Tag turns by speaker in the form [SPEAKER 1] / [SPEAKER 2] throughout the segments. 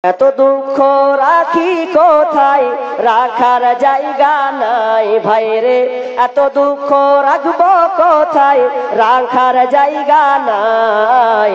[SPEAKER 1] এত দুঃখ রাখি কোথায়, রাখার জায়গা নাই ভাইরে। এত দুঃখ রাখবো কোথায়, রাখার জায়গা নাই।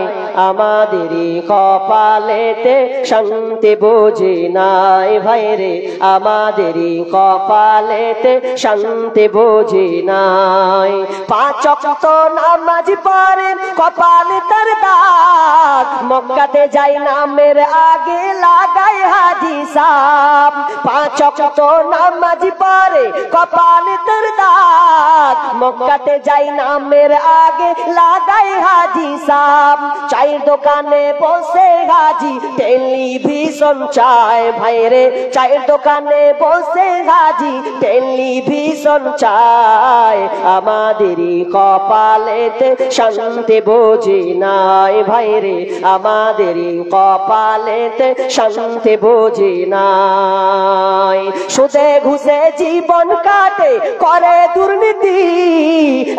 [SPEAKER 1] আমাদেরই কপালেতে শান্তি বুঝি নাই ভাইরে, আমাদেরই কপালেতে শান্তি বুঝি নাই। পাঁচ ওয়াক্ত নামাজ পড়ে কপালে তার দাগ, মক্কাতে যাই নামের আগে লাগাই হাজি সাহেব। পাঁচ ওয়াক্ত নামাজ পড়ে কপালে তার দাগ, মক্কাতে যাই নামের আগে লাগাই হাজি সাহেব। চায়ের দোকানে বসে হাজি টেলিভিশন চায় ভাইরে, চায়ের দোকানে বসে হাজি টেলিভিশন চায়। আমাদেরই কপালেতে শান্তি বুঝি নাই ভাইরে, আমাদেরই কপালেতে শান্তি বুঝি নাই। সুদে ঘুষে জীবন কাটে করে দুর্নীতি,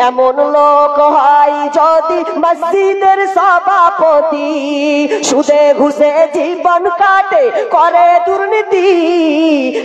[SPEAKER 1] এমন লোক হয় যদি মসজিদের সভাপতি। সুদে ঘুষে জীবন কাটে করে দুর্নীতি,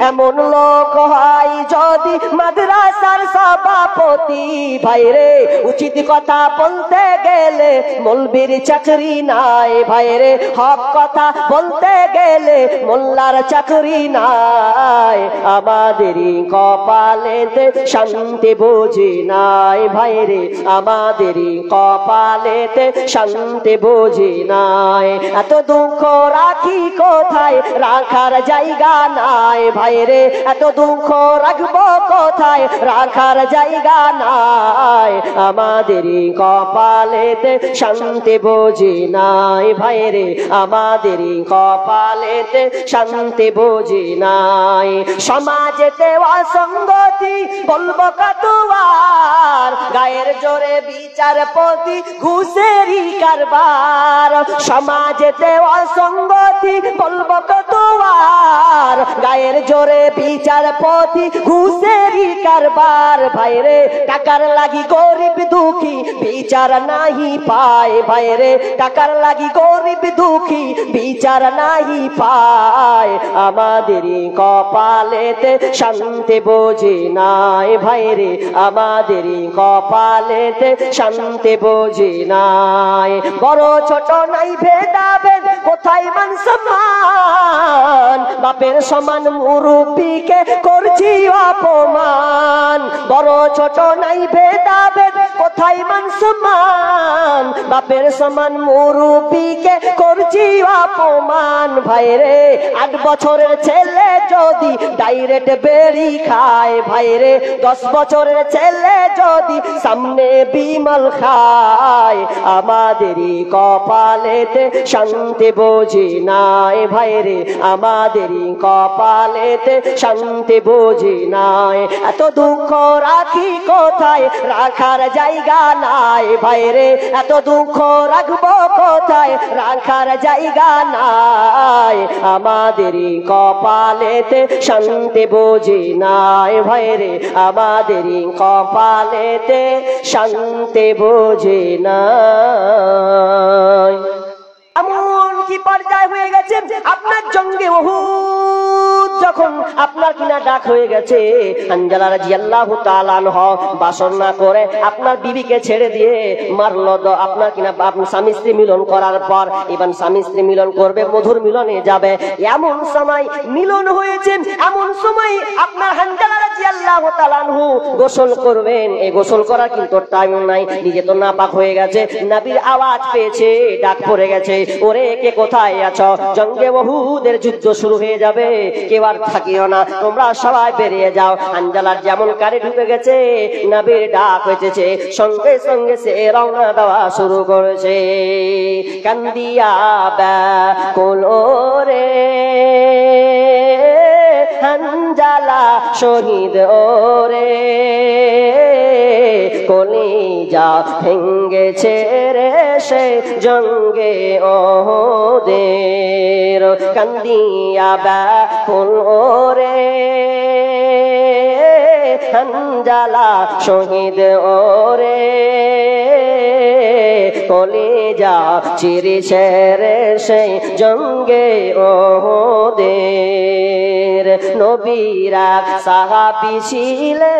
[SPEAKER 1] এমন লোক হয় যদি মাদ্রাসার সভাপতি। ভাইরে উচিত কথা বলতে গেলে মৌলবীর চাকরি নাই ভাইরে, হক কথা বলতে গেলে মোল্লার চাকরি নাই। আমাদেরই কপালেতে শান্তি বুঝি নাই ভাইরে, আমাদেরই কপালেতে শান্তি বুঝি নাই। এত দুঃখ রাখি কোথায়, রাখার জায়গা নাই ভাইরে। এত দুঃখ রাখবো কোথায়, রাখার জায়গা নাই। আমাদেরই কপালেতে শান্তি বুঝি নাই ভাইরে, আমাদেরই কপালেতে শান্তি বুঝি নাই। সমাজেতে অসঙ্গতি বলবো কতবার, গায়ের জোরে বিচারপতি ঘুষেরই কারবার। সমাজেতে অসঙ্গতি বলবো কতবার, গায়ের জোরে বিচারপতি ঘুষেরই কারবার। ভাইরে টাকার লাগি গরিব দুঃখী বিচার নাহি পায় ভাইরে, টাকার লাগি গরিব দুঃখী বিচার নাহি পায়। আমাদেরই কপালেতে শান্তি বুঝি নাই ভাইরে, আমাদেরই কপালেতে শান্তি বুঝি নাই। বড় ছোট নাই ভেদাভেদ, কোথায় মান সম্মান, বাপের সমান মুরব্বিকে করছি অপমান। বড় ছোট নাই ভেদাভেদ, কোথায় মান সম্মান, বাপের সমান মুরব্বিকে করছি অপমান। ভাইরে 8 বছরের ছেলে যদি ডাইরেক্ট বেরি খায় ভাইরে, 10 বছরের ছেলে যদি সামনে বিমল খায়। আমাদেরই কপালেতে শান্তি বুঝি নাই ভাইরে, আমাদেরই কপালেতে শান্তি বুঝি নাই। এত দুঃখ রাখি কোথায়, রাখার জায়গা নাই ভাইরে। এত দুঃখ রাখবো কোথায়, রাখার জায়গা নাই। আমাদেরই কপালেতে শান্তি বুঝি নাই ভাইরে, আমাদেরই কপালেতে শান্তি বুঝি নাই। এমন কি পর্যায়ে হয়ে গেছে, আপনার জঙ্গে উহুদ যখন আপনার কিনা ডাক হয়ে গেছে, হানজালা রাদিয়াল্লাহু তাআলা আনহু বাসন না করে আপনার বিবিকে ছেড়ে দিয়ে মারলো। আপনার কিনা স্বামী স্ত্রী মিলন করার পর এবার স্বামী স্ত্রী মিলন করবে, মধুর মিলনে যাবে। এমন সময় মিলন হয়েছে, এমন সময় আপনার হানজালা রাদিয়াল্লাহু তাআলা আনহু গোসল করবেন। এই গোসল করার কিন্তু টাইম নাই, নিজে তো নাপাক হয়ে গেছে। নবীর আওয়াজ পেয়েছে, ডাক পড়ে গেছে, ওরে কে কোথায় আছো, জঙ্গে উহুদের যুদ্ধ শুরু হয়ে যাবে, কেউ আর থাকিও না, তোমরা সবাই বেরিয়ে যাও। হানজালার যেমন কারে ঢুকে গেছে, নবীর ডাক হয়েছে, সঙ্গে সঙ্গে সে রওনা দেওয়া শুরু করেছে। কান্দিয়া ব্যাকুল রে হানজালা শহীদ ওরে, কলিজা ভেঙ্গেছে রে সে জঙ্গে ওহুদের। কান্দিয়া ব্যাকুল ওরে হানজালা শহীদ ওরে, কলিজা চিরিছে রে সেই জঙ্গে ওহুদের নবীরা সাহাবী ছিলেন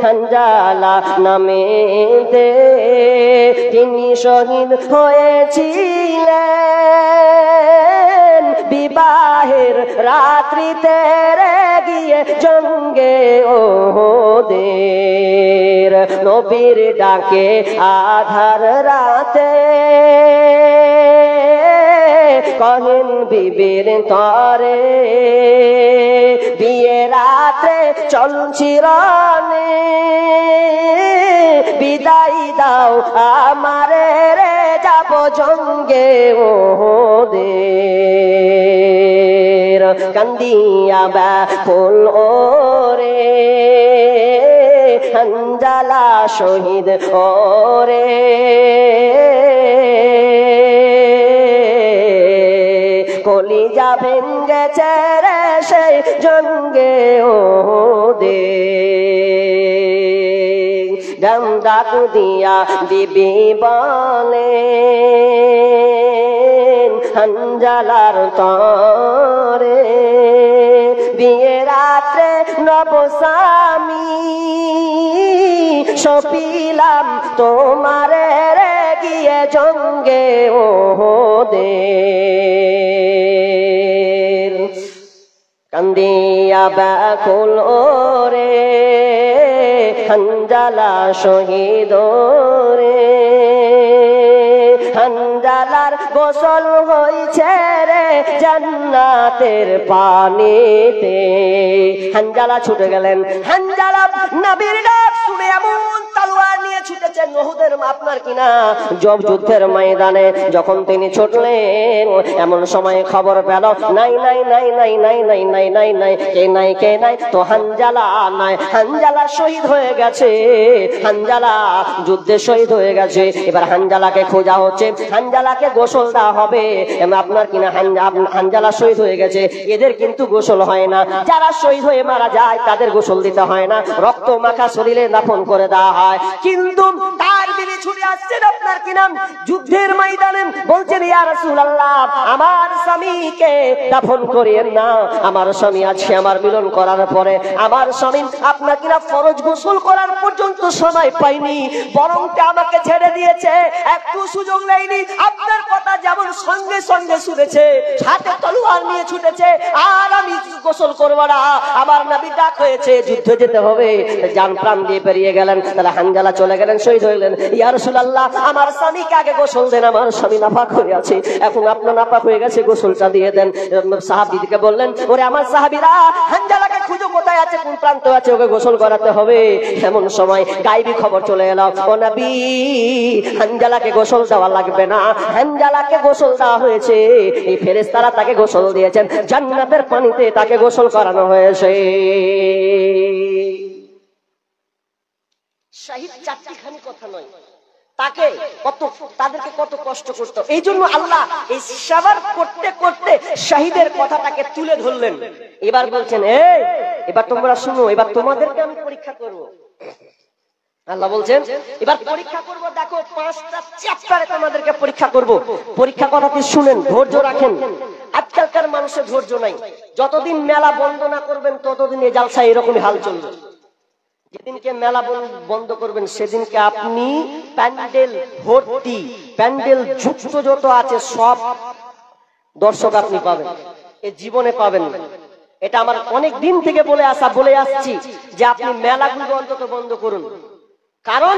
[SPEAKER 1] হানজালা নামেতে তিনি শহীদ হয়েছিলেন বিবাহের রাত্রিতে রে গিয়ে জঙ্গে ওহুদের নবীর ডাকে আধার রাতে কহেন বিবির তরে বিয়ে রাতে চলছিরানে বিদায় দাও আমারে রে যাব জঙ্গে ওদের কান্দিয়া ব্যাকুল ওরে হানজালা শহীদ ওরে কলিজা ভেঙ্গেছে রে সেই জঙ্গে ওদের গাম ডাক দিয়া বিবি বলেন হানজালার তরে বিয়ে রাত্রে নবস্বামী সপিলাম তোমারে রে গিয়ে জঙ্গে ওদের কান্দিয়া ব্যাকুল ওরে হানজালা শহীদ রে হানজালার গোসল হইছে রে জান্নাতের পানিতে হানজালা ছুটে গেলেন হানজালা নবীর ডাক শুনে এমন তলোয়ার নিয়ে ছুটেছেন ওহুদের আপনার কিনা জব যুদ্ধের ময়দানে যখন তিনি ছুটলেন এমন সময় খবর পেল নাই নাই নাই নাই নাই নাই নাই নাই নাই কে নাই তো হানজালা নাই হানজালা শহীদ হয়ে গেছে হানজালা যুদ্ধে শহীদ হয়ে গেছে এবার হানজালাকে খোঁজা হচ্ছে হানজালাকে গোসল দেওয়া হবে আপনার কিনা হানজালা শহীদ হয়ে গেছে এদের কিন্তু গোসল হয় না যারা শহীদ হয়ে মারা যায় তাদের গোসল দিতে হয় না রক্ত মাখা শরীরে দাফন করে দেওয়া হয় কিন্তু তার বিবি ছুটে আসছেন আপনার কিনা যুদ্ধের ময়দানে বলছেন ইয়া রাসূলুল্লাহ আমার স্বামীকে দাফন করিয়েন না আমার স্বামী আছে আমার মিলন করার পরে আমার স্বামী আপনার কিনা ফরজ গোসল করার পর্যন্ত সময় পাইনি বরং আমাকে ছেড়ে দিয়েছে একটু সুযোগ নেয়নি আপনার কথা যেমন সঙ্গে সঙ্গে শুনেছে হাতে তলোয়ার নিয়ে ছুটেছে আর আমি গোসল করব না আমার নবী ডাক হয়েছে যুদ্ধে যেতে হবে জান প্রাণ দিয়ে পেরিয়ে গেলেন তাহলে হানজালা চলে গেলেন শহীদ হইলেন ইয়া রাসূলুল্লাহ আমার স্বামীকে আগে গোসল দেন আমার স্বামী নাপাক হয়ে আছে এখন আপনার নাপাক হয়ে গেছে গোসলটা দিয়ে দেন সাহাবীদেরকে বললেন ওরে আমার সাহাবীরা হানজালাকে খুঁজো কোথায় আছে কোন প্রান্তে আছে ওকে গোসল করাতে হবে এমন সময় গায়েবী খবর চলে এলো ও নবী হানজালাকে গোসল দেওয়া লাগবে না হানজালাকে গোসল দেওয়া হয়েছে এই ফেরেশতারা তাকে গোসল দিয়েছেন জান্নাতের পানিতে তাকে গোসল করানো হয়েছে শহীদ চারটিখানি কথা নয় তাকে তাদেরকে কত কষ্ট করতে এই জন্য আল্লাহ এই সাবার করতে করতে শহীদের কথাটাকে তুলে ধরলেন এবার বলছেন এই এবার তোমরা শুনো এবার তোমাদেরকে আমি পরীক্ষা করব আল্লাহ বলছেন এবার পরীক্ষা করব দেখো 5টা চ্যাপ্টারে তোমাদেরকে পরীক্ষা করব পরীক্ষা কথাটি শুনেন ধৈর্য রাখেন আজকালকার মানুষের ধৈর্য নাই যতদিন মেলা বন্ধ না করবেন ততদিন এই জালসা এরকমই হাল চলবে যেদিনকে মেলা বন্ধ করবেন সেদিনকে আপনি প্যান্ডেল ভর্তি প্যান্ডেল যুক্ত যত আছে সব দর্শক আপনি পাবেন এই জীবনে পাবেন না এটা আমার অনেক দিন থেকে বলে আসছি যে আপনি মেলাগুলো অন্তত বন্ধ করুন কারণ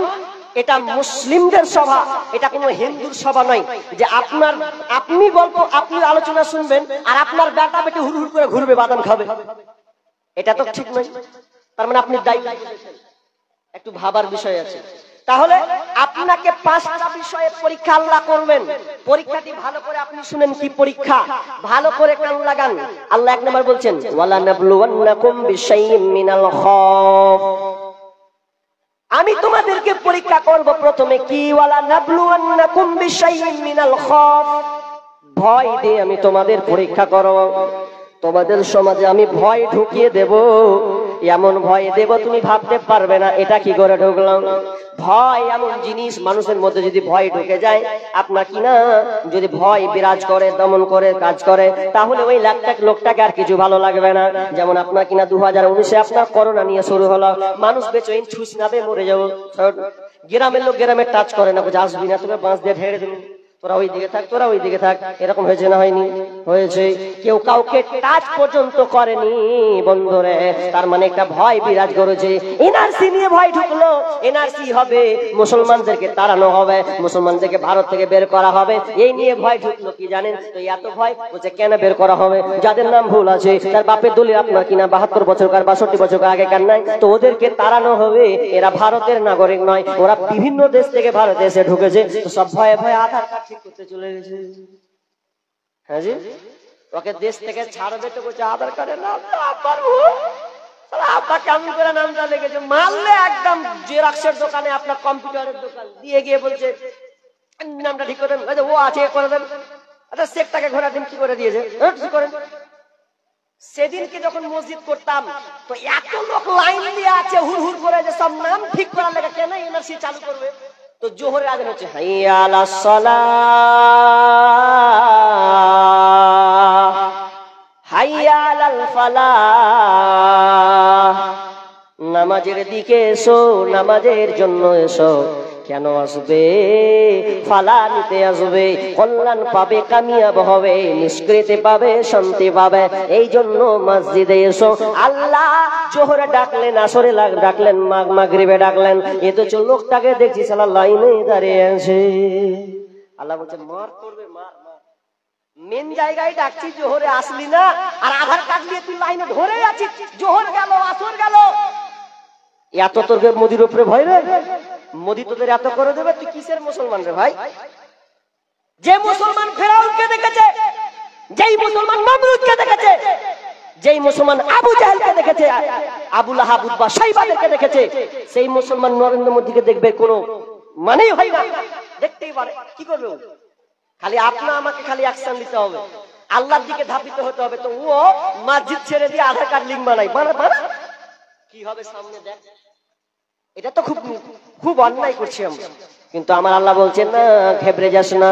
[SPEAKER 1] এটা মুসলিমদের সভা এটা কোনো হিন্দুর সভা নয় যে আপনি গল্প আপনি আলোচনা শুনবেন আর আপনার বেটা বেটি হুড় হুড় করে ঘুরবে বাদাম খাবে এটা তো ঠিক নয় তার মানে আপনি দায়িত্ব একটু ভাবার বিষয় আছে তাহলে আপনাকে 5টা বিষয়ে পরীক্ষা আল্লাহ করবেন পরীক্ষাটি ভালো করে আপনি শুনেন কি পরীক্ষা ভালো করে কান লাগান আল্লাহ এক নম্বর বলছেন ওয়ালা নাবলুওয়ান্নাকুম বিশাইইম মিনাল খাউফ আমি তোমাদেরকে পরীক্ষা করব প্রথমে কি ওয়ালা নাবলুওয়ান্নাকুম বিশাইইম মিনাল খাউফ ভয় দিয়ে আমি তোমাদের পরীক্ষা করব তোমাদের সমাজে আমি ভয় ঢুকিয়ে দেব এমন ভয় দেব তুমি ভাবতে পারবে না এটা কি করে ঢুকলাম ভয় এমন জিনিস, মানুষের মধ্যে যদি ভয় ঢুকে যায়, আপনার কিনা যদি ভয় বিরাজ করে, দমন করে, কাজ করে, তাহলে ওই লোকটাকে আর কিছু ভালো লাগবে না। যেমন আপনার কিনা 2019-এ আপনার করোনা নিয়ে শুরু হলো, মানুষ বেচইন ছুস না বে মরে যাবো, গ্রামের লোক গ্রামে টাচ করে না, বলছে আসবি না, তোকে বাঁশ দিয়ে ঢেড়ে দেবে, তোরা ওই দিকে থাক, তোরা ওই দিকে থাক। এরকম হয়েছে না হয়নি? হয়েছে। কেউ কাউকে টাচ পর্যন্ত করেনি বন্ধুরে, তার মানে একটা ভয় বিরাজ করেছে। এনআরসি নিয়ে ভয় ঢুকলো, এনআরসি হবে, মুসলমানদেরকে তাড়ানো হবে, মুসলমানদেরকে ভারত থেকে বের করা হবে, এই নিয়ে ভয় ঢুকলো। কি জানেন তো এত ভয় বলছে কেন বের করা হবে? যাদের নাম ভুল আছে, তার বাপের দলিল আপনার কিনা 72 বছরকার 62 বছরকার আগেকার নাই, তো ওদেরকে তাড়ানো হবে। এরা ভারতের নাগরিক নয়, ওরা বিভিন্ন দেশ থেকে ভারতে এসে ঢুকেছে, তো সব ভয়ে ভয়ে আধার কার্ড ঠিক করতে চলে গেছে। হ্যাঁ জি, ওকে দেশ থেকে ছাড়বে তো বলছে আধার কার্ডের নাম পারবো, আপনার কেমন করে নামটা লেগেছে, মারলে একদম জেরক্সের দোকানে, আপনার কম্পিউটারের দোকান দিয়ে গিয়ে বলছে নামটা ঠিক করে দেন, ও আছে করে দেন, আচ্ছা চেকটাকে ঘোরা দিন, কি করে দিয়েছে কি করেন। সেদিনকে যখন মসজিদ করতাম, তো এত লোক লাইন দিয়ে আছে হুড় হুড় করে, যে সব নাম ঠিক করার লেগে কেন এনআরসি চালু করবে। তো জোহরের আজান হচ্ছে, হাইয়া আলাস সালাহ হাইয়া আলাল ফালাহ, নামাজের দিকে এসো, নামাজের জন্য এসো। কেন আসবে? ফালা নিতে আসবে, কল্যাণ পাবে, কামিয়াব হবে, নিষ্কৃতি পাবে, শান্তি পাবে, এই জন্য মসজিদে এসো। আল্লাহ জোহরে ডাকলেন, আসরে ডাকলেন, মাগরিবে ডাকলেন, এ তো লোকটাকে দেখছি সালা লাইনে দাঁড়িয়ে আছে। আল্লাহ বলছে মার করবে, মার মার, মেন জায়গায় ডাকছি, জোহরে আসলি না, আর আধার কার্ড নিয়ে তুই লাইনে ধরে আছিস, জোহর গেল, আসর গেল, এত তোর মোদির উপরে ভয় রে? মোদি তোদের এত করে দেবে, তুই কিসের মুসলমান রে ভাই? যে মুসলমান ফেরাউনকে দেখেছে, যেই মুসলমান নমরুদকে দেখেছে, যেই মুসলমান আবু জাহেলকে দেখেছে, আবু লাহাব, উতবা, শাইবাদেরকে দেখেছে, সেই মুসলমান নরেন্দ্র মোদীকে দেখবে কোনো মানেই হয় না, দেখতেই পারে, কি করবে? খালি আপনা আমাকে খালি অ্যাকশন নিতে হবে, আল্লাহর দিকে ধাবিত হতে হবে। তো ও মসজিদ ছেড়ে দিয়ে আধার কার্ড লিঙ্ক বানাই, কি হবে সামনে দেখ। এটা তো খুব খুব অন্যায় করছি আমরা, কিন্তু আমার আল্লাহ বলছেন না, ঘেবড়ে যাস না,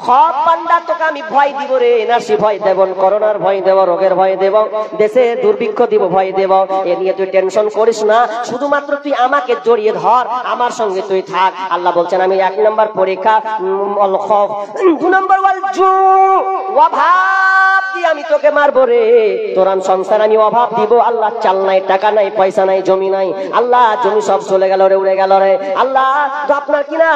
[SPEAKER 1] সব বান্দা তোকে আমি ভয় দিব রে, এনআরসি ভয় দেব, করোনার ভয় দেব, রোগের ভয় দেব, দেশে দুর্ভিক্ষ দিব, ভয় দেব, এ নিয়ে তুই টেনশন করিস না, শুধুমাত্র তুই আমাকে জড়িয়ে ধর, আমার সঙ্গে তুই থাক। আল্লাহ বলছেন আমি 1 নম্বর পরীক্ষা, 2 নম্বর অভাব দিয়ে আমি তোকে মারবো রে, তোর সংসার আমি অভাব দিব। আল্লাহ চাল নাই, টাকা নাই, পয়সা নাই, জমি নাই, আল্লাহ জমি সব চলে গেল রে, উড়ে গেল রে। আল্লাহ তো আপনার কিনা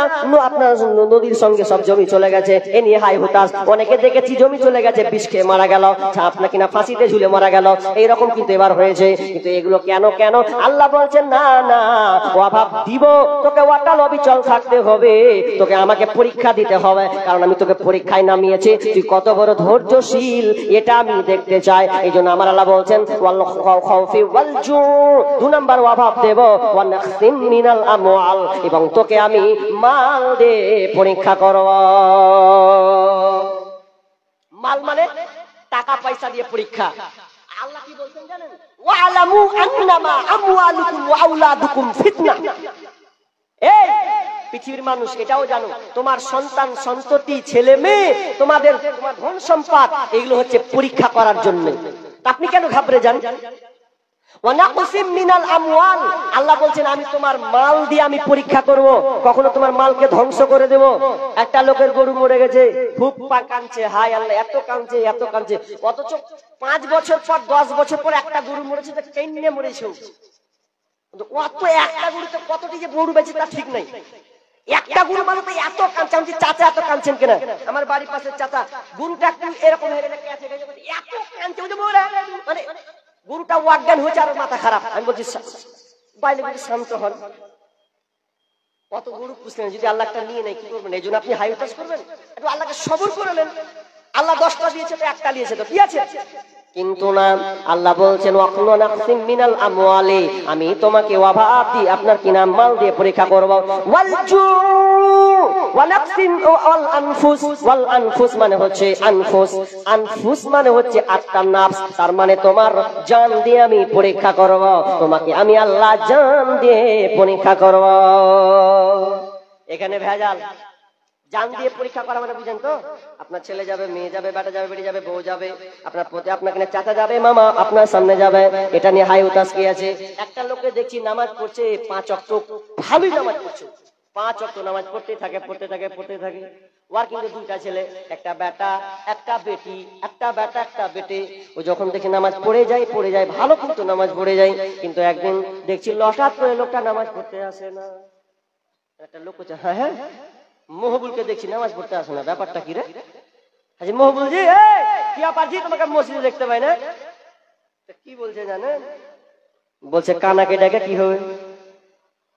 [SPEAKER 1] আপনার নদীর সঙ্গে সব জমি চলে গেছে, এ নিয়ে হাই হুতাশ, অনেকে দেখেছি জমি চলে গেছে, বিষ খেয়ে মারা গেল, আপনার কিনা ফাঁসিতে ঝুলে মারা গেল, এইরকম কিন্তু এবার হয়েছে। কিন্তু এগুলো কেন কেন? আল্লাহ বলছেন না না, অভাব দিব, তোকে ওয়াটাল অবিচল থাকতে হবে, তোকে আমাকে পরীক্ষা দিতে হবে, কারণ আমি তোকে পরীক্ষায় নামিয়েছি, তুই কত বড় ধৈর্যশীল এটা আমি দেখতে চাই। এই জন্য আমার আল্লাহ বলছেন 2 নম্বর অভাব দেব, এবং তোকে আমি মাল দিয়ে পরীক্ষা করব। মাল মানে টাকা পয়সা দিয়ে পরীক্ষা। আল্লাহ কি বলছেন জানেন? ওয়ালামু আন্নামা আমওয়ালুকুম ওয়া আওলাদুকুম ফিতনা। এই পৃথিবীর মানুষ এটাও জানো, তোমার সন্তান সন্ততি, ছেলে মেয়ে, তোমার ধন সম্পদ, এগুলো হচ্ছে পরীক্ষা করার জন্য। আপনি কেন ঘাবড়ে যান? আল্লাহ বলছেন আমি তোমার মাল দিয়ে আমি পরীক্ষা করব, কখনো তোমার মালকে ধ্বংস করে দেব। একটা লোকের গরু মরে গেছে, খুব কাঁদছে, হায় আল্লাহ এত কাঁদছে এত কাঁদছে, অথচ 5 বছর পর 10 বছর পর একটা গরু মরেছে, ট্রেন নিয়ে মরেছে। অত একটা গরুতে কতটি যে গরু বেঁচে তা ঠিক নাই, একটা গরু মানে তো এত কাঁদছে। আমি চাচা এত কাঁদছেন কেন? আমার বাড়ির পাশে চাচা, গরুটা একটু এরকম হয়ে গেলে এত কাঁদছে, মানে গরুটা অজ্ঞান হয়েছে আর মাথা খারাপ। আমি বলছি বাইরে শান্ত হন, কত গরু পুষলেন, যদি আল্লাহটা নিয়ে নেয় কি করবেন? এই জন্য আপনি হাই উতাস করবেন? একটু আল্লাহকে সবর করে নেন। আল্লাহ 10টা দিয়েছে তো একটা দিয়েছে, তো কি আছে? কিন্তু না, আল্লাহ বলছেন ওয়াকুলু নাকসিম মিনাল আমওয়ালি, আমি তোমাকে অভাব দিয়ে আপনার কি নাম মাল দিয়ে পরীক্ষা করব। ওয়াল জু ওয়া নাকসিম ওয়াল আনফুস, ওয়াল আনফুস মানে হচ্ছে আনফুস, আনফুস মানে হচ্ছে আত্মা নাফস, তার মানে তোমার জান দিয়ে আমি পরীক্ষা করব, তোমাকে আমি আল্লাহ জান দিয়ে পরীক্ষা করব। এখানে ভেজাল। জান দিয়ে পরীক্ষা করা মানে বুঝেন তো, আপনার ছেলে যাবে, মেয়ে যাবে, বেটা যাবে, বেটি যাবে, বউ যাবে, আপনার পতি আপনার কিনা চাচা যাবে, মামা আপনার সামনে যাবে, এটা নিয়ে হাই উতাস কি আছে। একটা লোককে দেখছি নামাজ পড়ছে 5 ওয়াক্ত, ভালোই নামাজ পড়ছে, 5 ওয়াক্ত নামাজ পড়তে থাকে পড়তে থাকে পড়তে থাকে। ওর কিন্তু 2টা ছেলে, একটা বেটা একটা বেটি, একটা বেটা একটা বেটে। ও যখন দেখি নামাজ পড়ে যায় ভালো, কিন্তু নামাজ পড়ে যায়, কিন্তু একদিন দেখছি লটাত করে লোকটা নামাজ পড়তে আসে না। একটা লোক বলছে হ্যাঁ হ্যাঁ মহবুলকে দেখছি নামাজ পড়তে আসে না, ব্যাপারটা কি রে? হাজি মহবুল জি, কি ব্যাপার জি, তোমাকে মসজিদে দেখতে পাই না। কি বলছে জানেন? বলছে কানাকে ডাকে কি হবে,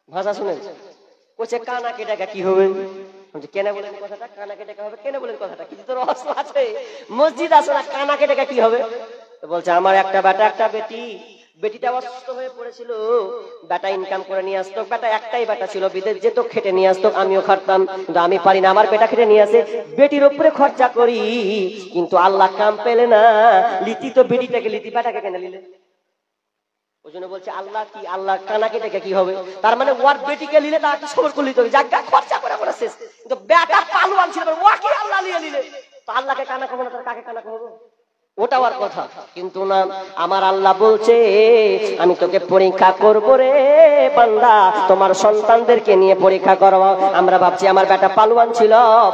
[SPEAKER 1] ভাষা শুনেন, বলছে কানাকে ডাকা কি হবে। কেন বলেন কথাটা, কানাকে ডাকা হবে, কেন বলেন কথাটা, কিছু তো রহস্য আছে। মসজিদ আসে না, কানাকে ডাকা কি হবে? বলছে আমার একটা বেটা একটা বেটি, বেটিটা অসুস্থ হয়ে পড়েছিল, বেটা ইনকাম করে নিয়ে আসতো, বেটা একটাই বেটা ছিল, বিদেশ যেত, খেটে নিয়ে আসতো, আমিও খাটতাম, কিন্তু আমি পারি না, আমার বেটা খেটে নিয়ে আসে, বেটির উপরে খরচা করি, কিন্তু আল্লাহ কাম পেলে না, লিতি তো বেটিটাকে, লিতি বেটাকে কেন নিলে? ওই জন্য বলছে আল্লাহ কি, আল্লাহ কানাকে ডেকে কি হবে, তার মানে ওর বেটিকে নিলে তার কি সবর করলি তো জায়গা খরচা করে করে শেষ, কিন্তু বেটা পালুয়ান ছিল, ওকে আল্লাহ নিয়ে নিলে, তো আল্লাহকে কানা কবে না, তার কাকে কানা কবে? ওটা ওর কথা। কিন্তু না, আমার আল্লাহ বলছে আমি তোকে পরীক্ষা করবো রে বান্দা, তোমার সন্তানদেরকে নিয়ে পরীক্ষা করবো। আমরা ভাবছি আমার বেটা পালুয়ান ছিল,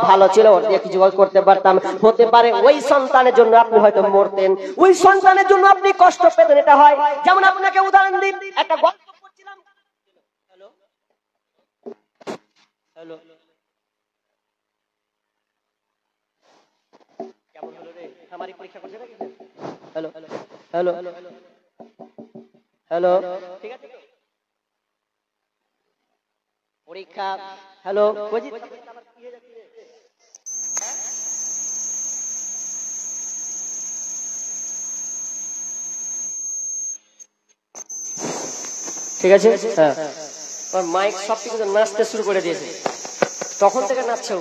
[SPEAKER 1] ভালো ছিল, ওর দিয়ে কিছু করতে পারতাম, হতে পারে ওই সন্তানের জন্য আপনি হয়তো মরতেন, ওই সন্তানের জন্য আপনি কষ্ট পেতেন। এটা হয়, যেমন আপনাকে উদাহরণ দিই, একটা গল্প করছিলাম। হ্যালো হ্যালো, কেমন হলো রে, আমারই পরীক্ষা করছে নাকি? হ্যালো হ্যালো হ্যালো, ঠিক আছে পরীক্ষা। হ্যালো ঠিক আছে, হ্যাঁ মাইক সব কিছু নাচতে শুরু করে দিয়েছে, তখন থেকে নাচছে।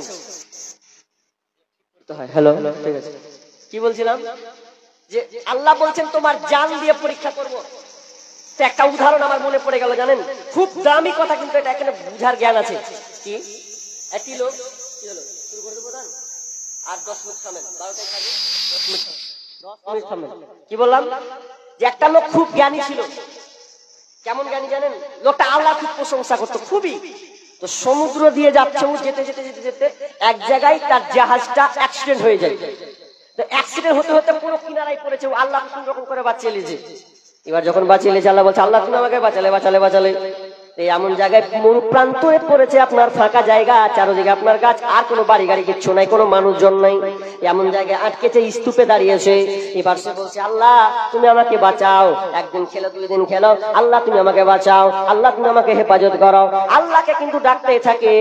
[SPEAKER 1] হ্যালো, ঠিক আছে, কি বলছিলাম, যে আল্লাহ বলছেন তোমার জান দিয়ে পরীক্ষা করব। তো একটা উদাহরণ আমার মনে পড়ে গেল, জানেন, খুব দামি কথা, কিন্তু এটা এখানে বুঝার জ্ঞান আছে। কি একটি লোক, কি হলো, শুরু করে দেবো, আর 10 মিনিট থামেন, 12টায় খাবে, 10 মিনিট থামেন। কি বললাম, যে একটা লোক খুব জ্ঞানী ছিল। কেমন জ্ঞানী জানেন? লোকটা আল্লাহ খুব প্রশংসা করতো, খুবই। তো সমুদ্র দিয়ে যাচ্ছে, ও যেতে যেতে যেতে যেতে এক জায়গায় তার জাহাজটা অ্যাক্সিডেন্ট হয়ে যায়। তো অ্যাক্সিডেন্ট হতে হতে পুরো কিনারায় পড়েছে, ও আল্লাহ কোন রকম করে বাঁচিয়ে নিয়েছে। এবার যখন বাঁচিয়ে নিয়েছে, আল্লাহ বলছে আল্লাহ তুমি আমাকে বাঁচালে বাঁচালে বাঁচালে। এমন জায়গায় প্রান্তরে পড়েছে, আপনার ফাঁকা জায়গা, চারদিকে আপনার গাছ, আর কোনো বাড়ি গাড়ি কিচ্ছু নাই, কোনো মানুষজন নাই, এমন জায়গায় আটকেছে, স্তূপে দাঁড়িয়েছে। এবার সে বলছে আল্লাহ তুমি আমাকে বাঁচাও, একদিন খেলো 2 দিন খেলো, আল্লাহ তুমি আমাকে বাঁচাও, আল্লাহ তুমি আমাকে হেফাজত করো। আল্লাহকে কিন্তু ডাকতে থাকে,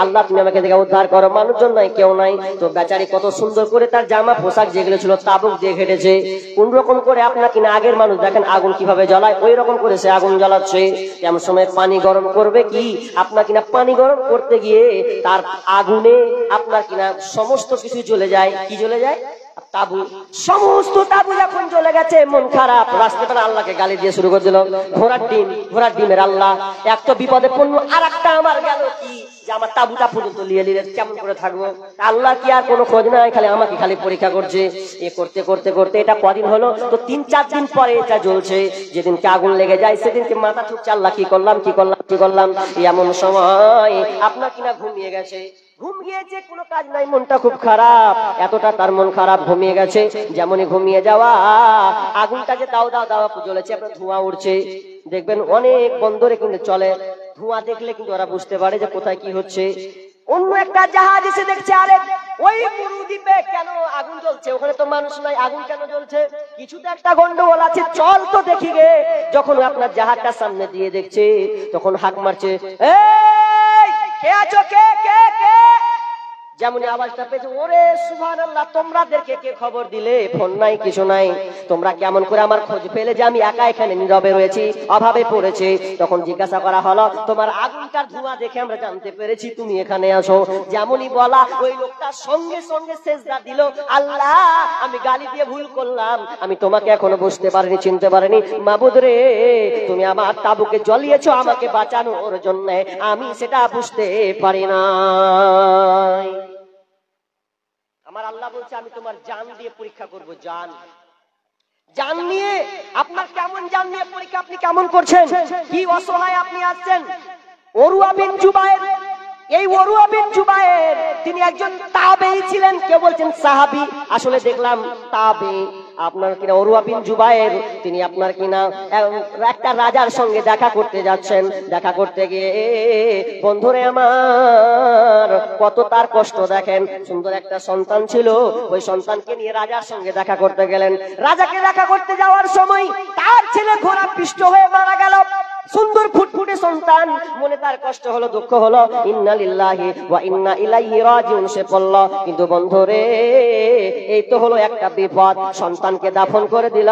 [SPEAKER 1] আল্লাহ তুমি আমাকে থেকে উদ্ধার করো, মানুষজন নাই, কেউ নাই। তো বেচারি কত সুন্দর করে তার জামা পোশাক যেগুলো ছিল তাবুক দিয়ে ঘেটেছে, কোন রকম করে আপনার কিনা আগের মানুষ দেখেন আগুন কিভাবে জ্বলায়, ওই রকম করে সে আগুন জ্বালাচ্ছে। এমন সময় পানি গরম করবে কি, আপনার কিনা পানি গরম করতে গিয়ে তার আগুনে আপনার কিনা সমস্ত কিছু জ্বলে যায়। কি জ্বলে যায়? তাবু। সমস্ত তাবু যখন জ্বলে গেছে, মন খারাপ, রাস্তাটা আল্লাহকে গালি দিয়ে শুরু করে দিল, ঘোড়ার ডিম, ঘোড়ার ডিমের আল্লাহ, এক তো বিপদে পড়লো, আর একটা আমার গেল কি, যে আমার তাবুটা পর্যন্ত নিয়ে নিলে কেমন করে থাকবো। আল্লাহ কি আর কোনো খোঁজ নাই, খালি আমাকে খালি পরীক্ষা করছে। এ করতে করতে করতে এটা কদিন হলো, তো 3-4 দিন পরে এটা জ্বলছে। যেদিনকে আগুন লেগে যায় সেদিনকে মাথা ঠুকছে, আল্লাহ কি করলাম কি করলাম কি করলাম। এমন সময় আপনার কিনা ঘুমিয়ে গেছে, ঘুম গিয়েছে, কোনো কাজ নাই, মনটা খুব খারাপ, এতটা তার মন খারাপ, ঘুমিয়ে গেছে। যেমনই ঘুমিয়ে যাওয়া, আগুনটা যে দাও দাও দাও জ্বলেছে, আপনার ধোঁয়া উঠছে। দেখবেন অনেক বন্দরে কিন্তু চলে, ধোঁয়া দেখলে কিন্তু ওরা বুঝতে পারে যে কোথায় কি হচ্ছে। অন্য একটা জাহাজ এসে দেখছে, আরে ওই পুরু দ্বীপে কেন আগুন জ্বলছে, ওখানে তো মানুষ নাই, আগুন কেন জ্বলছে, কিছু তো একটা গন্ডগোল আছে, চল তো দেখি গে। যখন আপনার জাহাজটা সামনে দিয়ে দেখছে, তখন হাঁক মারছে, এই কে আছো, কে কে কে, যেমন আওয়াজটা পেয়েছে, ওরে সুবহানাল্লাহ, তোমরাদেরকে কে খবর দিলে? ফোন নাই, কিছু নাই, তোমরা কেমন করে আমার খোঁজ পেলে যে আমি একা এখানে নীরবে রয়েছি, অভাবে পড়েছি? তখন জিজ্ঞাসা করা হলো, তোমার আগুনটার ধোঁয়া দেখে আমরা জানতে পেরেছি তুমি এখানে আসো। যেমনই বলা, ওই লোকটা সঙ্গে সঙ্গে সেজদা দিল, আল্লাহ আমি গালি দিয়ে ভুল করলাম, আমি তোমাকে এখনো বুঝতে পারিনি, চিনতে পারিনি। মাবুদ রে, তুমি আমার তাবুকে জ্বলিয়েছো আমাকে বাঁচানোর জন্য, আমি সেটা বুঝতে পারি না। আমার আল্লাহ বলছে, আমি তোমার জান দিয়ে পরীক্ষা করব। জান, জান নিয়ে আপনার কেমন জান নিয়ে পরীক্ষা, আপনি কেমন করছেন, কি অসহায় আপনি আসছেন। উরওয়া বিন জুবায়ের, এই উরওয়া বিন জুবায়ের তিনি একজন তাবেঈ ছিলেন, কেউ বলছেন সাহাবী, আসলে দেখলাম তাবেঈ। আপনার কিনা উরওয়া বিন জুবায়ের তিনি আপনার কিনা একটা রাজার সঙ্গে দেখা করতে যাচ্ছেন। দেখা করতে গিয়ে বন্ধুরে আমার কত তার কষ্ট দেখেন। সুন্দর একটা সন্তান ছিল, ওই সন্তানকে নিয়ে রাজার সঙ্গে দেখা করতে গেলেন। রাজাকে দেখা করতে যাওয়ার সময় তার ছেলে ঘোড়া পিষ্ট হয়ে মারা গেল। সুন্দর ফুটফুটে সন্তান, মনে তার কষ্ট হলো, দুঃখ হলো, ইন্না লিল্লাহি ওয়া ইন্না ইলাইহি রাজিউন সে পড়ল। কিন্তু বন্ধুরে, এই তো হলো একটা বিপদ, সন্তানকে দাফন করে দিল।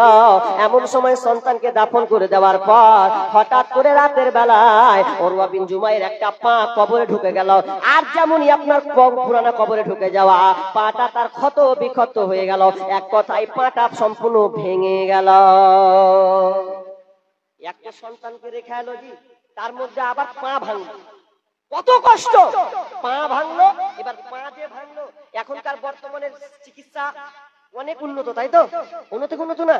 [SPEAKER 1] এমন সময় সন্তানকে দাফন করে দেওয়ার পর হঠাৎ করে রাতের বেলায় উরওয়া বিন জুবায়ের একটা পা কবরে ঢুকে গেল। আর যেমনই আপনার পুরানা কবরে ঢুকে যাওয়া, পাটা তার ক্ষত বিক্ষত হয়ে গেল, এক কথায় পাটা সম্পূর্ণ ভেঙে গেল। একটা সন্তানকে রেখে এলো জি, তার মধ্যে আবার পা ভাঙলো, কত কষ্ট। পা ভাঙলো, এবার পা যে ভাঙলো, এখনকার বর্তমানের চিকিৎসা অনেক উন্নত, তাই তো? উন্নত না?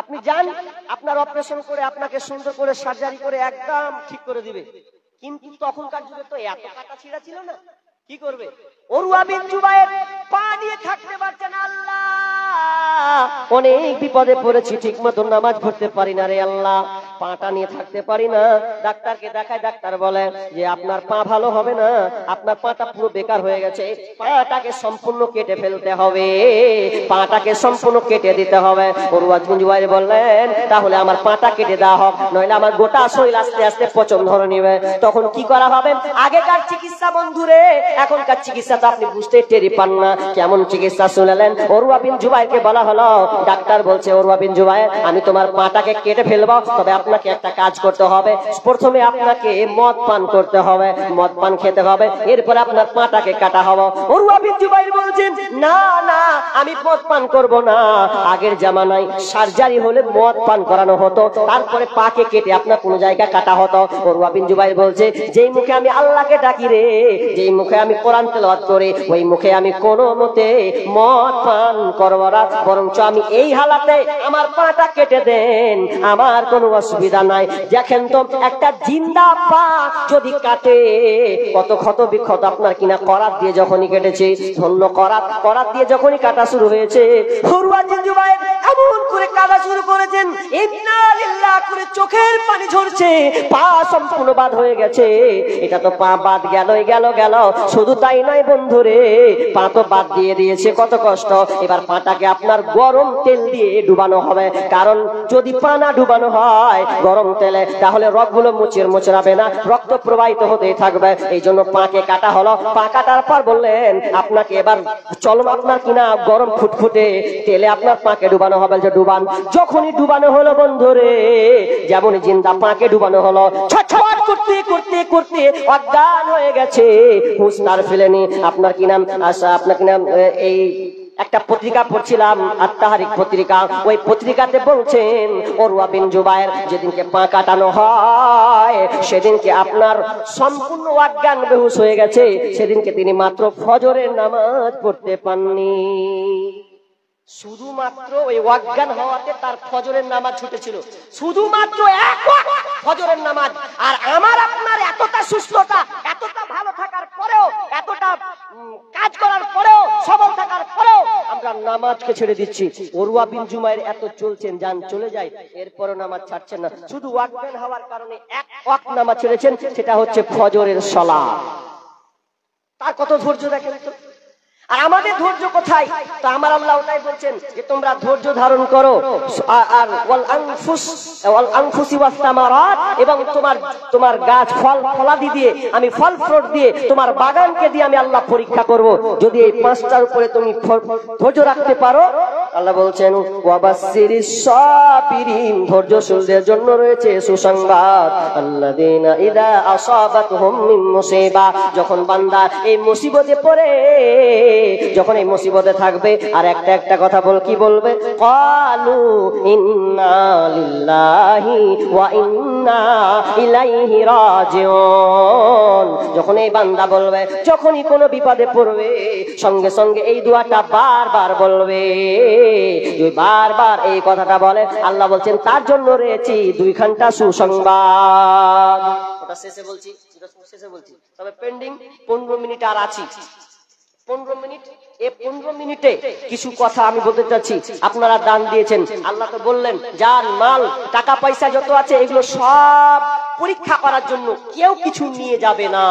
[SPEAKER 1] আপনি যান, আপনার অপারেশন করে আপনাকে সুন্দর করে সার্জারি করে একদম ঠিক করে দিবে। কিন্তু তখনকার যুগে তো এত কাটা ছিঁড়া ছিল না, কি করবে? উরওয়া বিন জুবায়ের পা নিয়ে থাকতে পারছেন, আল্লাহ অনেক বিপদে পড়েছি, ঠিক মতো নামাজ পড়তে পারি না রে আল্লাহ, পাটা নিয়ে থাকতে পারি না। ডাক্তারকে দেখায়, ডাক্তার বলে যে আপনার পা ভালো হবে না, আপনার পাটা পুরো বেকার হয়ে গেছে, পাটাকে সম্পূর্ণ কেটে ফেলতে হবে, পাটাকে সম্পূর্ণ কেটে দিতে হবে। উরওয়া বিন জুবায়ের বললেন, তাহলে আমার পাটা কেটে দেওয়া হোক, নইলে আমার গোটা শরীর আস্তে আস্তে পচন ধরে নিবে। তখন কি করা হবে? আগেকার চিকিৎসা বন্ধুরে, এখনকার চিকিৎসা তো আপনি বুঝতে টেরি পান না। কেমন চিকিৎসা শুনলেন? উরওয়া বিন জুবায়েরকে বলা হলো, ডাক্তার বলছে, উরওয়া বিন জুবায়ের আমি তোমার পাটাকে কেটে ফেলবো, তবে আপনাকে একটা কাজ করতে হবে, প্রথমে আপনাকে মদ পান করতে হবে, মদ পান খেতে হবে, এরপর আপনার পাটাকে কাটা হবে। উরওয়া বিন জুবায়ের বলছেন, না না, আমি মদ পান করব না। আগের জামানায় সার্জারি হলে মদ পান করানো হতো, তারপরে পাকে কেটে আপনার কোন জায়গা কাটা হতো। উরওয়া বিন জুবায়ের বলছে, যেই মুখে আমি আল্লাহকে ডাকি রে, যেই মুখে আমি কোরআন তেলাওয়াত করি, ওই মুখে আমি কোনো মতে মদ পান করব না, বরঞ্চ আমি এই হালাতে আমার পাটা কেটে দেন, আমার কোনো অসুবিধা নাই। দেখেন তো, একটা জিন্দা পা যদি কাটে, কত ক্ষত বিক্ষত আপনার কিনা করাত দিয়ে যখনই কেটেছে, ধন্য করাত দিয়ে যখনই কাটা শুরু হয়েছে, উরওয়া বিন জুবায়ের এমন করে কাটা শুরু করেছেন, ইন্না লিল্লাহ করে চোখের পানি ঝরছে, পা সম্পূর্ণ বাদ হয়ে গেছে। এটা তো পা বাদ গেলই গেল। শুধু তাই নয় বন্ধুরে, পা তো বাদ দিয়ে দিয়েছে, কত কষ্ট। এবার পাটাকে আপনার গরম তেল দিয়ে ডুবানো হবে, কারণ যদি পা না ডুবানো হয় গরম তেলে, তাহলে রগগুলো মোচড়াবে না, রক্ত প্রবাহিত হতেই থাকবে। এই জন্য পাকে কাটা হলো। পা কাটার পর বললেন, আপনাকে এবার চলো আপনার কিনা গরম ফুটফুটে তেলে আপনার পাকে ডুবানো হবে, যে ডুবান। যখনই ডুবানো হলো বন্ধুরে, যেমনই জিন্দা পাকে ডুবানো হলো, ছটফট করতে করতে করতে অজ্ঞান হয়ে গেছে, হুঁশ তার ফেলেনি। আপনার কি নাম? আচ্ছা, আপনার কি নাম? এই একটা পত্রিকা পড়ছিলাম, আত-তাহরিক পত্রিকা, ওই পত্রিকাতে বলছেন উরওয়া বিন জুবায়ের যেদিনকে পা কাটানো হয়, সেদিনকে আপনার সম্পূর্ণ অজ্ঞান বেহুশ হয়ে গেছে, সেদিনকে তিনি মাত্র ফজরের নামাজ পড়তে পাননি। শুধুমাত্র ওই অজ্ঞান হওয়াতে তার ফজরের নামাজ ছুটেছিল, শুধুমাত্র এক ওয়াক্ত ফজরের নামাজ। আর আমার আপনার এতটা সুস্থতা, এতটা ভালো থাকার পরেও, এতটা কাজ করার পরেও, সবল থাকার পরেও আমরা নামাজকে ছেড়ে দিচ্ছি। উরওয়া বিন জুবায়ের এত চলছেন, যান চলে যায়, এরপরও নামাজ ছাড়ছেন না, শুধু অজ্ঞান হওয়ার কারণে এক ওয়াক্ত নামাজ ছেড়েছেন, সেটা হচ্ছে ফজরের সালাত। তার কত ধৈর্য দেখেন তো। আর আমাদের ধৈর্য কোথায়? তো আমার আল্লাহ ওটাই বলছেন যে তোমরা ধৈর্য ধারণ করো, আর ওয়াল আনফুসি ওয়াস সামারাত, এবং তোমার গাছ ফলাদি দিয়ে, আমি ফল ফ্রুট দিয়ে, তোমার বাগানকে দিয়ে আমি আল্লাহ পরীক্ষা করব। যদি এই পাঁচটার উপরে তুমি ধৈর্য রাখতে পারো, আল্লাহ বলছেন ওয়াবাসসিরিস সাবিরিন, ধৈর্যশীলদের জন্য রয়েছে সুসংবাদ। আল্লাযীনা ইযা আসাবাতহুম মিন মুসিবা, যখন বান্দা এই মুসিবতে পড়ে, যখন এই মুসিবতে থাকবে, আর একটা কথা কি বলবে? ক্বালু ইন্না লিল্লাহি ওয়া ইন্না ইলাইহি রাজিউন। যখন এই বান্দা বলবে, যখনই কোনো বিপদে পড়বে, সঙ্গে সঙ্গে এই দোয়াটা বারবার বলবে। বারবার এই কথাটা বলে, আল্লাহ বলছেন তার জন্য রয়েছে 2 ঘন্টা সুসংবাদ। ওটা শেষে বলছি, তবে পেন্ডিং 15 মিনিট আর আছি। 15 মিনিট, এই 15 মিনিটে কিছু কথা আমি বলতে চাচ্ছি। আপনারা দান দিয়েছেন, আল্লাহ তো বললেন জান মাল টাকা পয়সা যত আছে এগুলো সব পরীক্ষা করার জন্য, কেউ কিছু নিয়ে যাবে না,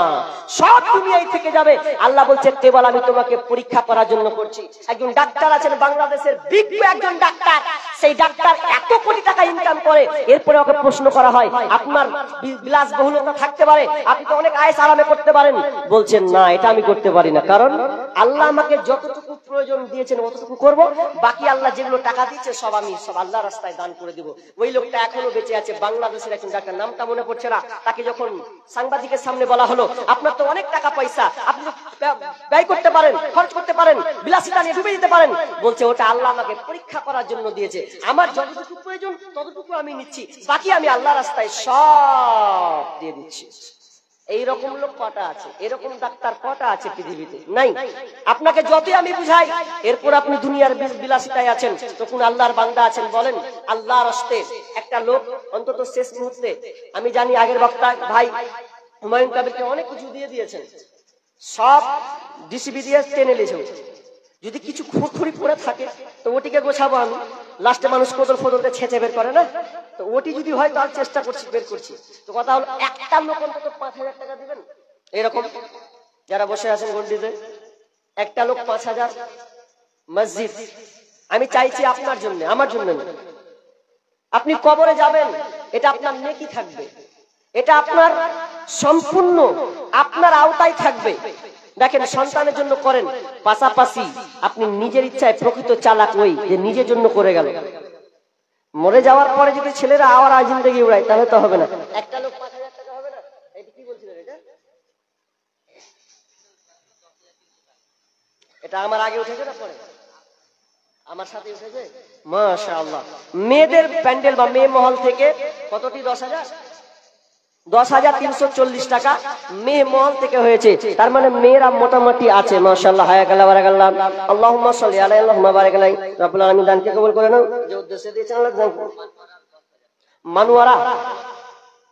[SPEAKER 1] সব দুনিয়ায় থেকে যাবে। আল্লাহ বলছে কেবল আমি তোমাকে পরীক্ষা করার জন্য করছি। একজন ডাক্তার আছেন বাংলাদেশের, বিজ্ঞ একজন ডাক্তার, সেই ডাক্তার এত কোটি টাকা ইনকাম করে, এরপরে ওকে প্রশ্ন করা হয় আপনার বিলাসবহুলতা থাকতে পারে, আপনি তো অনেক আয়েশ আরামে করতে পারেন, বলছেন না এটা আমি করতে পারি না, কারণ আল্লাহ আমাকে যতটুকু প্রয়োজন দিয়েছেন অতটুকু করব, বাকি আল্লাহ যেগুলো টাকা দিয়েছে সব আমি আল্লাহ রাস্তায় দান করে দেব। ওই লোকটা এখনো বেঁচে আছে, বাংলাদেশের একজন ডাক্তার, নামটা মনে পড়ছে না। তাকে যখন সাংবাদিকের সামনে বলা হলো আপনার তো অনেক টাকা পয়সা, আপনি ব্যয় করতে পারেন, খরচ করতে পারেন, বিলাসিতা নিয়ে ডুবে যেতে পারেন, বলছে ওটা আল্লাহ আমাকে পরীক্ষা করার জন্য দিয়েছে, আমার যতটুকু প্রয়োজন ততটুকু আমি নিচ্ছি, বাকি আমি আল্লাহ রাস্তায় সব দিয়ে দিচ্ছি। এইরকম লোক কটা আছে? এরকম ডাক্তার কটা আছে পৃথিবীতে? নাই। আপনাকে যতই আমি বুঝাই, এরপর আপনি দুনিয়ার বিলাসিতায় আছেন, তখন আল্লাহর বান্দা আছেন বলেন আল্লাহর রাস্তে। একটা লোক অন্তত শেষ মুহূর্তে, আমি জানি আগের বক্তা ভাই হুমায়ুন কবিরকে অনেক কিছু দিয়ে দিয়েছেন, সব ডিসিবি দিয়ে টেনে নিয়েছে। যদি কিছু খুঁড়খুড়ি পড়ে থাকে তো ওটিকে গোছাবো আমি, লাস্টে মানুষ কোদল ফোদলতে ছেঁচে বের করে না, তো ওটি যদি হয় তার চেষ্টা করছি, বের করছি। তো কথা হলো একটা লোক অন্তত 5000 টাকা দিবেন। এরকম যারা বসে আছেন গন্ডিতে, একটা লোক 5000। মসজিদ আমি চাইছি আপনার জন্য, আমার জন্য না। আপনি কবরে যাবেন, এটা আপনার নেকি থাকবে, এটা আপনার সম্পূর্ণ আপনার আওতায় থাকবে। দেখেন সন্তানের জন্য করেন, পাশাপাশি আপনি নিজের ইচ্ছায় প্রকৃত চালাক ওই যে নিজের জন্য করে গেল। মরে যাওয়ার পরে যদি ছেলেরা আওয়ার জিন্দেগি উড়ায় তাহলে তো হবে না। একটা লোক 5000 টাকা হবে না? এটা কি বলছিলেন? এটা আমার আগে উঠেছে না পরে? আমার সাথে উঠেছে, মাশাআল্লাহ। মেয়েদের প্যান্ডেল বা মেয়ে মহল থেকে কতটি? 10,000, 10,340 টাকা মেয়ে মহল থেকে হয়েছে। তার মানে মেয়েরা মোটামুটি আছে, মাশাআল্লাহ। হায়াকাল্লাহ বারাকাল্লাহ, আল্লাহুম্মা সাল্লি আলাইহি আল্লাহুম্মা বারিক আলাইহি। রব্বুল আলামিন দানকে কবুল করে নাও, যে উদ্দেশ্যে দিয়েছেন আল্লাহ দান। মানুয়ারা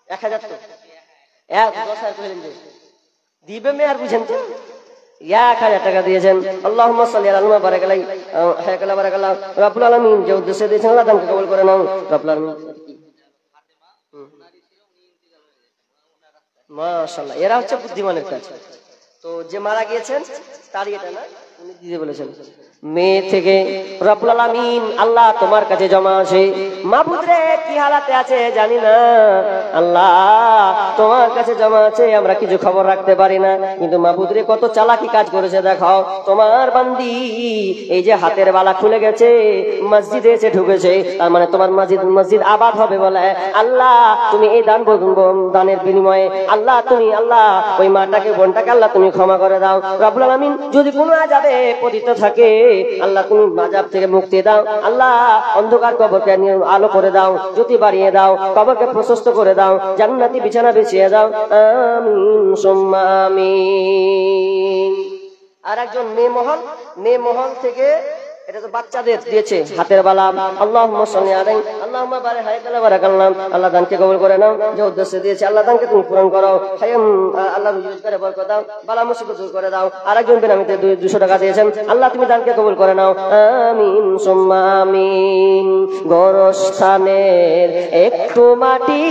[SPEAKER 1] 1000 তো 10,000 কইলেন যে দিবে মেয়ে, আর বুঝেন তো 1000 টাকা দিয়েছেন। আল্লাহুম্মা সাল্লি আলাইহি ওয়া বারিক আলাইহি। হায়াকাল্লাহ বারাকাল্লাহ, রব্বুল আলামিন যে উদ্দেশ্যে দিয়েছেন আল্লাহ দানকে কবুল করে নাও, রব্বুল আলামিন। মাশাআল্লাহ, এরা হচ্ছে বুদ্ধিমানের কাজ। তো যে মারা গিয়েছেন তারই এটা না, উনি দিতে বলেছেন। মেয়ে থেকে রব্বুল আলামিন আল্লাহ তোমার কাছে জমা আছে। মাবুদ রে কি হালাতে আছে জানি না, আল্লাহ তোমার কাছে জমা আছে, আমরা কিছু খবর রাখতে পারি না, কিন্তু মাবুদ রে কত চালাকি কাজ করেছে দেখাও। তোমার বান্দি এই যে হাতের বালা খুলে গেছে, মসজিদে এসে ঢুকেছে, তার মানে তোমার মসজিদ আবাদ হবে বলে। আল্লাহ তুমি এই দানের বিনিময়ে আল্লাহ তুমি আল্লাহ ওই মাটাকে বোনটাকে আল্লাহ তুমি ক্ষমা করে দাও। রব্বুল আলামিন যদি কোনো আযাবে পতিত থাকে আল্লাহ তুমি আযাব থেকে মুক্তি দাও। আল্লাহ অন্ধকার কবরকে আলো করে দাও, জ্যোতি বাড়িয়ে দাও, কবরকে প্রশস্ত করে দাও, জান্নাতি বিছানা বিছিয়ে দাও। আমিন সুম্মা আমিন। আর একজন মেয়ে মহল থেকে এটা তো বাচ্চাদের দিয়েছে হাতের বালা। আল্লাহুম্মা সাল্লি আলাইহি আল্লাহুম্মা বারিক হায়াতালা বারাকাল্লাহ। আল্লাহ দানকে কবুল করে নাও, যে উদ্দেশ্যে দিয়েছে আল্লাহ দানকে তুমি পূরণ করো। হায়াম আল্লাহ রুজি করে বরকত দাও, বালা মুসিবত দূর করে দাও। আরেকজন বেনামিতে 200 টাকা দিয়েছেন, আল্লাহ তুমি দানকে কবুল করে নাও, আমিন সুম্মা আমিন। গোরস্থানের একটু মাটি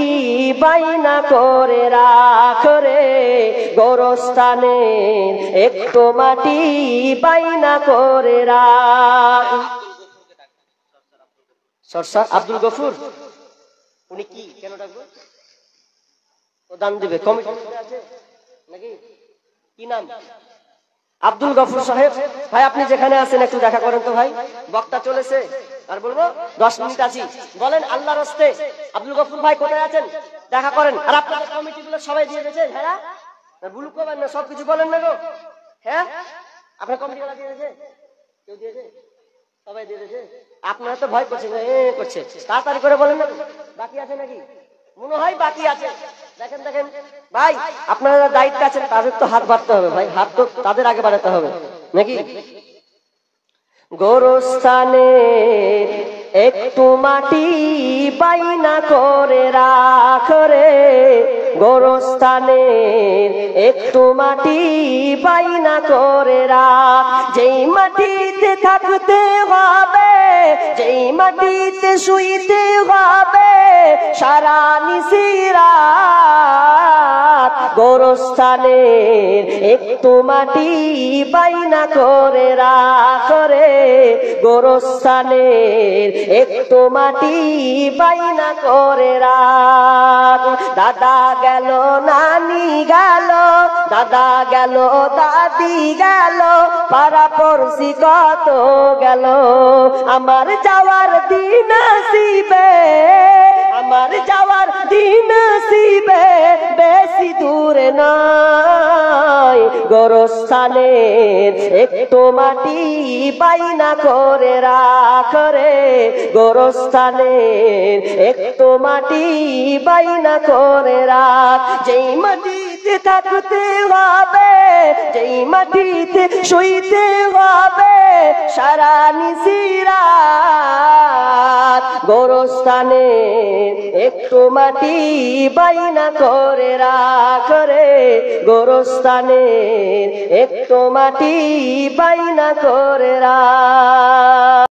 [SPEAKER 1] বাইনা করে রাখ রে, গোরস্থানের একটু মাটি বাইনা করে রাখ। সরসার আব্দুল গফুর, উনি কি কেন ডাকবো? ও দান দিবে, কমিটি আছে নাকি? কি নাম? আব্দুল গফুর সাহেব। ভাই আপনি যেখানে আছেন একটু দেখা করেন তো ভাই, বক্তা চলেছে আর বলবো 10 মিনিট আছি, বলেন আল্লাহর রাস্তে আব্দুল গফুর ভাই কোথায় আছেন দেখা করেন। আর আপনাদের কমিটি গুলো সবাই দিয়ে দিয়েছে, হ্যাঁ ভুল করবেন না, সবকিছু বলেন না গো। হ্যাঁ আপনার কমিটি গুলো দিয়ে দিয়েছে, কেউ দিয়েছে? সবাই দিয়ে দিয়েছে। আপনারা তো ভয় করছেন, করছে, তাড়াতাড়ি করে বলেন না। বাকি আছে নাকি? মনে হয় বাকি আছে। দেখেন দেখেন ভাই, আপনারা দায়িত্ব আছেন, তাদের তো হাত বাড়তে হবে ভাই, হাত তো তাদের আগে বাড়াতে হবে নাকি? গোরস্থানে একটু মাটি বাইনা করে রাখ রে, গোরস্থানে একটু মাটি বাইনা করে রাখ। যেই মাটিতে থাকতে হবে, যেই মাটিতে শুইতে হবে সারা নিশিরাত, গোরস্থানের একটু মাটি বাইনা করে রাখ রে, গোরস্থানের একটু মাটি বাইনা করে রাখ। দাদা গেল নানি গেল, দাদা গেল দাদি গেল, পাড়া পড়শি কত গেল, আমার যাওয়ার দিন আসিবে, আমার যাওয়ার দিন আসিবে বেশি দূরে নয়, গোরস্থানের একটু মাটি বাইনা করে রাখ রে, গোরস্থানের একটু মাটি বাইনা করে রাখ। যেই মাটিতে থাকতে হবে, যেই মাটিতে শুইতে হবে সারা নিশিরাত, গোরস্থানের একটু মাটি বাইনা করে রাখ রে, গোরস্থানের একটু মাটি বাইনা করে রাখ।